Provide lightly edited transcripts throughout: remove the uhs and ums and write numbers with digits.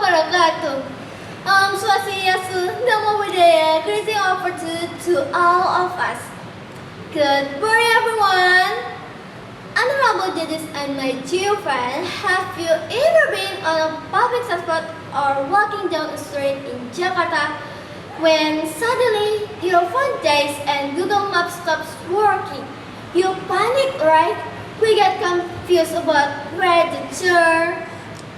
wabarakatuh. Swastiastu, Namo Buddhaya, greeting opportunity to all of us. Good morning, everyone. Honorable judges and my dear friend, have you ever been on a public transport or walking down a street in Jakarta when suddenly your phone dies and Google Maps stops working? You panic, right? We get confused about where to turn,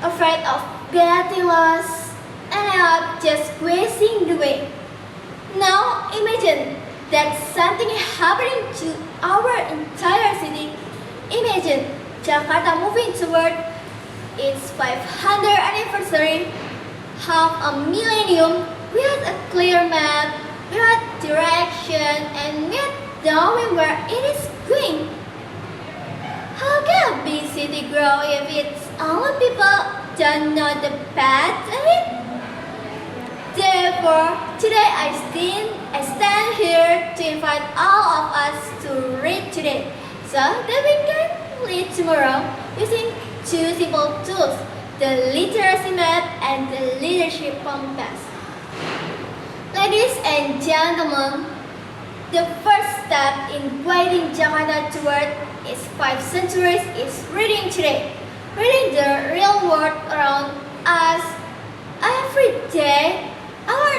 afraid of getting lost, and out just wasting the way. Now imagine that something happening to our entire city. Imagine Jakarta moving toward its 500th anniversary, half a millennium, without a clear map, without direction, and without knowing where it is going. How can a big city grow if its own people don't know the path ahead? Therefore, today I stand here to invite all of us to read today, so that we can lead tomorrow using two simple tools, the literacy map and the leadership compass. Ladies and gentlemen, the first step in guiding Jakarta toward its 5 centuries is reading today. Reading the real world around us every day. Our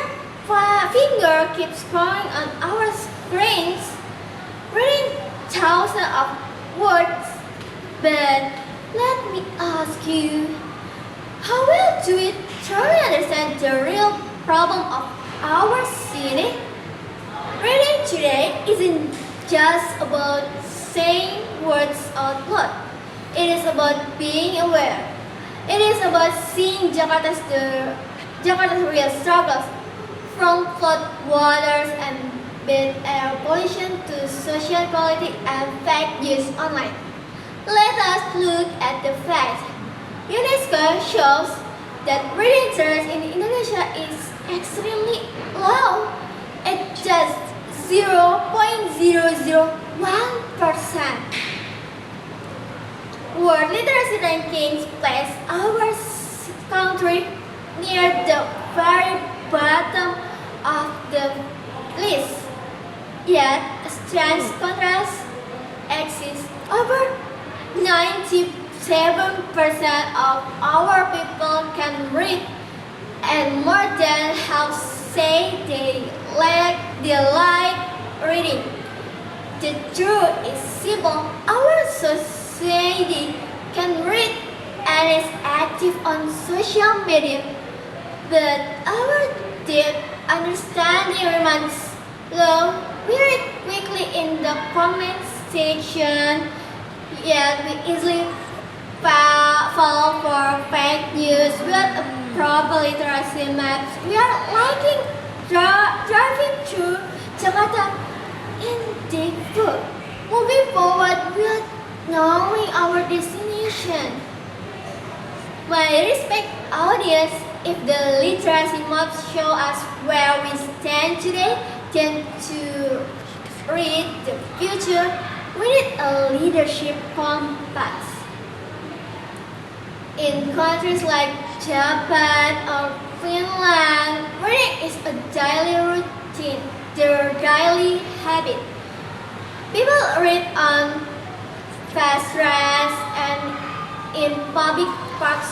finger keeps scrolling on our screens, reading thousands of words. But let me ask you, how well do we truly understand the real problem of our city? Reading today isn't just about saying words out loud. It is about being aware. It is about seeing Jakarta's real struggles, from flood waters and bad air pollution to social equality and fake news online. Let us look at the facts. UNESCO shows that reading interest in Indonesia is extremely low at just 0.001%. World literacy rankings place our country near the very bottom of the list. Yet, a strange contrast exists. Over 97% of our people can read, and more than half say they like reading. The truth is simple. Our society can read and is active on social media, but our deep understanding remains low. We read quickly in the comment section, yet we easily fall for fake news without a proper literacy maps. We are liking driving through Jakarta in deep food, moving forward without knowing our destination. My respect audience, if the literacy maps show us where we stand today, then to read the future, we need a leadership compass. In countries like Japan or Finland, reading is a daily routine, their daily habit. People read on fast trains and in public parks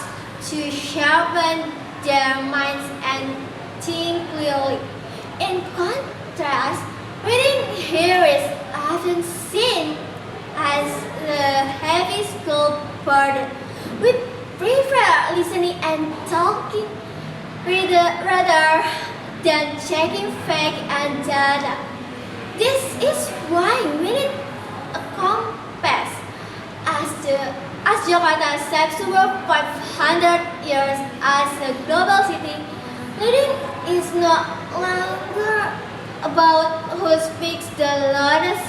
to sharpen their minds and think clearly. In contrast, reading here is often seen as a heavy school burden. We prefer listening and talking rather than checking facts and data. This is why we need a compass. As Jakarta steps toward 500 years as a global city, reading is no longer about who speaks the loudest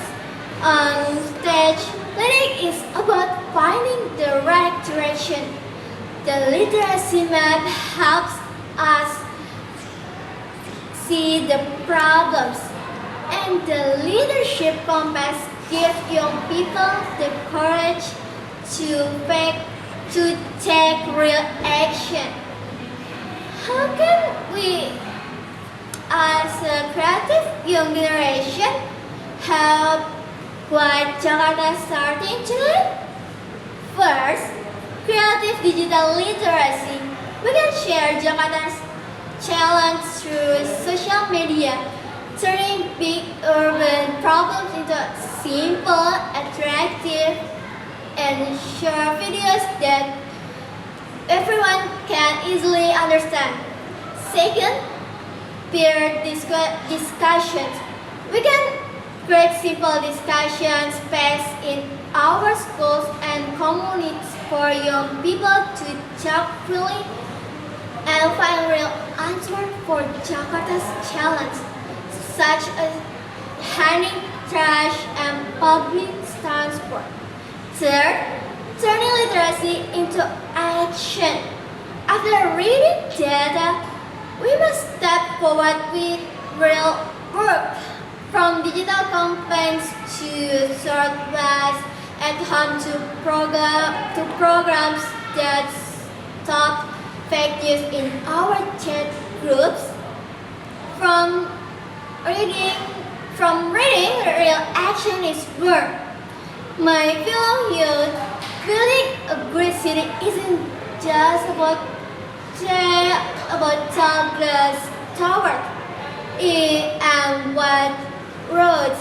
on stage. Reading is about finding the right direction. The literacy map helps us see the problems, and the leadership compass gives young people the courage to take real action. How can we, as a creative young generation, help what Jakarta is starting today? First, creative digital literacy. We can share Jakarta's challenge through social media, turning big urban problems into simple, attractive, and short videos that everyone can easily understand. Second, discussions. We can create simple discussion space in our schools and communities for young people to talk freely and find real answers for Jakarta's challenge, such as handling trash and public transport. Third, turning literacy into action. After reading data, we must step forward with real work, from digital campaigns to short class at home to programs that stop fake news in our chat groups. From reading, real action is work. My fellow youth, building a great city isn't just about tall glass towers and wide roads.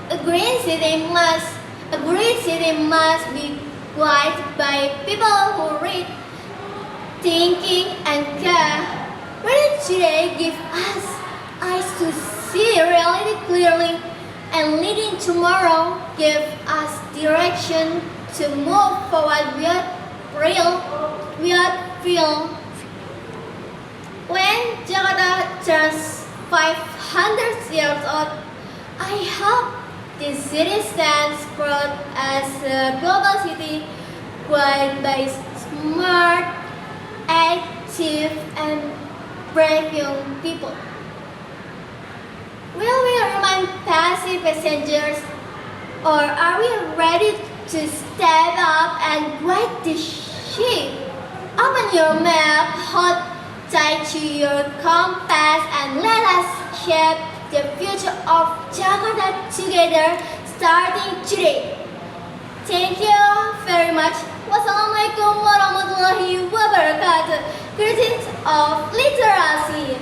A great city must be guided by people who read, thinking, and care. Reading today gives us eyes to see reality clearly, and leading tomorrow gives us direction to move forward with fear. When Jakarta turns 500 years old, I hope this city stands proud as a global city guided by smart, active, and brave young people. Will we remain passive passengers, or are we ready to step up and guide the ship? Open your map, hold tight to your compass, and let us shape the future of Jakarta together, starting today. Thank you very much. Wassalamualaikum warahmatullahi wabarakatuh. Greetings of literasi.